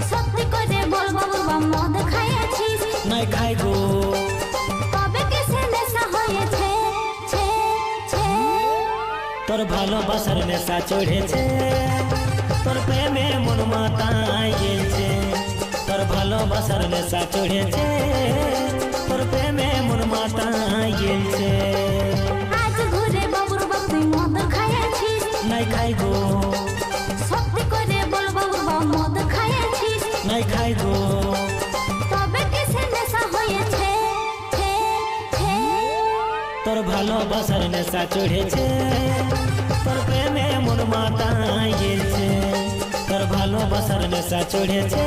সত্যি করে বল বাবুর্বা মদ খাইয়াছিস? নাই খাই গো। তবে কিসে নেশা হয়েছে? তোর ভালোবাসার নেশা চড়েছে, তোর প্রেমে মন মাতায় গেছে। তোর ভালোবাসার নেশা চড়েছে, তোর প্রেমে মন মাতায় গেছে। আজ ঘুরে বাবুর্বা তুই মদ খাইয়াছিস? নাই খাই গো। সত্যি করে বল বাবুর্বা মদ খাইয়াছিস? নাই খাই গো। তবে কিসে নেশা হয়েছে? তোর ভালোবাসার নেশা চড়েছে, তোর প্রেমে মন মাতায় গেছে। তোর ভালোবাসার নেশা চড়েছে,